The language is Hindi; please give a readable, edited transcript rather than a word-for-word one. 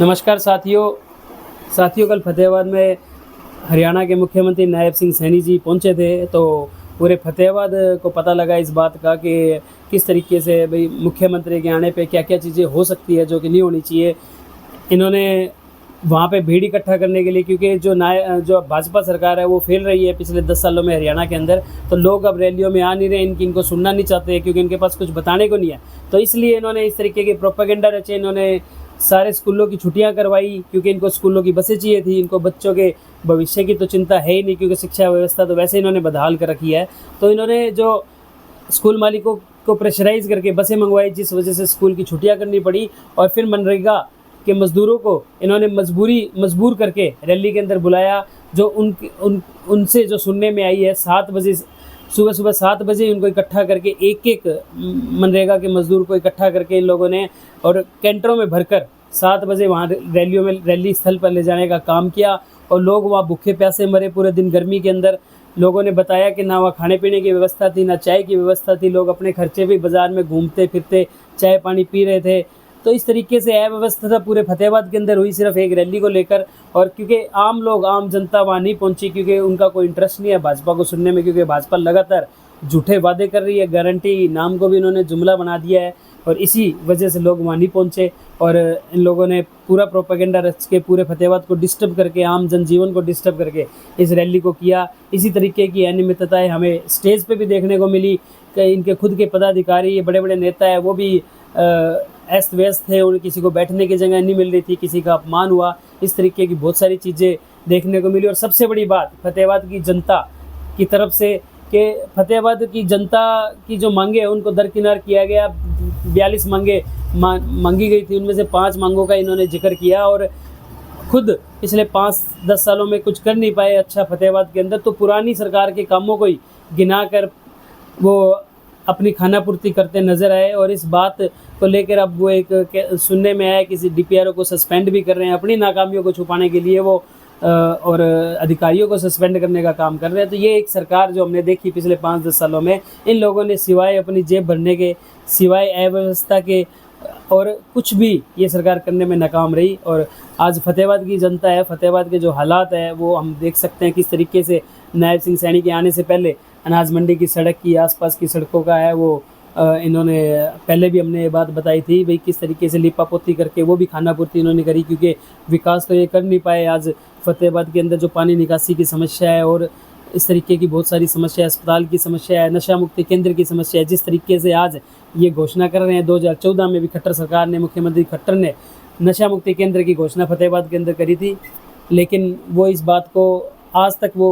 नमस्कार साथियों कल फतेहाबाद में हरियाणा के मुख्यमंत्री नायब सिंह सैनी जी पहुंचे थे। तो पूरे फतेहाबाद को पता लगा इस बात का कि किस तरीके से भाई मुख्यमंत्री के आने पे क्या क्या चीज़ें हो सकती है जो कि नहीं होनी चाहिए। इन्होंने वहाँ पे भीड़ इकट्ठा करने के लिए, क्योंकि जो भाजपा सरकार है वो फेल रही है पिछले 10 सालों में हरियाणा के अंदर, तो लोग अब रैलियों में आ नहीं रहे, इनको सुनना नहीं चाहते क्योंकि इनके पास कुछ बताने को नहीं है। तो इसलिए इन्होंने इस तरीके के प्रोपेगेंडा रचे। इन्होंने सारे स्कूलों की छुट्टियां करवाई क्योंकि इनको स्कूलों की बसें चाहिए थी। इनको बच्चों के भविष्य की तो चिंता है ही नहीं, क्योंकि शिक्षा व्यवस्था तो वैसे इन्होंने बदहाल कर रखी है। तो इन्होंने जो स्कूल मालिकों को प्रेशराइज करके बसें मंगवाई, जिस वजह से स्कूल की छुट्टियां करनी पड़ी। और फिर मनरेगा के मज़दूरों को इन्होंने मजबूर करके रैली के अंदर बुलाया, जो उनसे जो सुनने में आई है 7 बजे सुबह 7 बजे उनको इकट्ठा करके एक मनरेगा के मज़दूर को इकट्ठा करके इन लोगों ने और कैंटरों में भरकर 7 बजे वहाँ रैली स्थल पर ले जाने का काम किया। और लोग वहाँ भूखे प्यासे मरे पूरे दिन गर्मी के अंदर। लोगों ने बताया कि ना वहाँ खाने पीने की व्यवस्था थी, ना चाय की व्यवस्था थी। लोग अपने खर्चे भी बाज़ार में घूमते फिरते चाय पानी पी रहे थे। तो इस तरीके से अव्यवस्था पूरे फतेहाबाद के अंदर हुई सिर्फ एक रैली को लेकर। और क्योंकि आम जनता वहाँ नहीं पहुँची, क्योंकि उनका कोई इंटरेस्ट नहीं है भाजपा को सुनने में, क्योंकि भाजपा लगातार झूठे वादे कर रही है। गारंटी नाम को भी इन्होंने जुमला बना दिया है और इसी वजह से लोग वहाँ नहीं पहुँचे। और इन लोगों ने पूरा प्रोपेगेंडा रच के पूरे फतेहाबाद को डिस्टर्ब करके, आम जनजीवन को डिस्टर्ब करके इस रैली को किया। इसी तरीके की अनियमितताएं हमें स्टेज पे भी देखने को मिली कि इनके खुद के पदाधिकारी, बड़े बड़े नेता है, वो भी अस्त व्यस्त थे। उन्हें किसी को बैठने की जगह नहीं मिल रही थी, किसी का अपमान हुआ। इस तरीके की बहुत सारी चीज़ें देखने को मिली। और सबसे बड़ी बात फतेहाबाद की जनता की तरफ से कि फतेहाबाद की जनता की जो मांगे हैं उनको दरकिनार किया गया। 42 मांगे मांगी गई थी, उनमें से 5 मांगों का इन्होंने जिक्र किया। और खुद पिछले 5-10 सालों में कुछ कर नहीं पाए अच्छा फतेहाबाद के अंदर, तो पुरानी सरकार के कामों को ही गिना कर वो अपनी खानापूर्ति करते नजर आए। और इस बात को लेकर अब वो एक सुनने में आया किसी डीपीआरओ को सस्पेंड भी कर रहे हैं अपनी नाकामियों को छुपाने के लिए। वो और अधिकारियों को सस्पेंड करने का काम कर रहे हैं। तो ये एक सरकार जो हमने देखी पिछले 5-10 सालों में, इन लोगों ने सिवाय अपनी जेब भरने के, सिवाय अव्यवस्था के और कुछ भी ये सरकार करने में नाकाम रही। और आज फतेहाबाद की जनता है, फतेहाबाद के जो हालात है वो हम देख सकते हैं किस तरीके से नायब सिंह सैनी के आने से पहले अनाज मंडी की सड़क की, आसपास की सड़कों का है वो इन्होंने पहले भी हमने ये बात बताई थी भाई, किस तरीके से लिपापोती करके वो भी खानापूर्ति इन्होंने करी, क्योंकि विकास तो ये कर नहीं पाए। आज फतेहाबाद के अंदर जो पानी निकासी की समस्या है और इस तरीके की बहुत सारी समस्या है, अस्पताल की समस्या है, नशा मुक्ति केंद्र की समस्या है। जिस तरीके से आज ये घोषणा कर रहे हैं, 2014 में भी खट्टर सरकार ने, मुख्यमंत्री खट्टर ने नशा मुक्ति केंद्र की घोषणा फतेहाबाद के अंदर करी थी, लेकिन वो इस बात को आज तक वो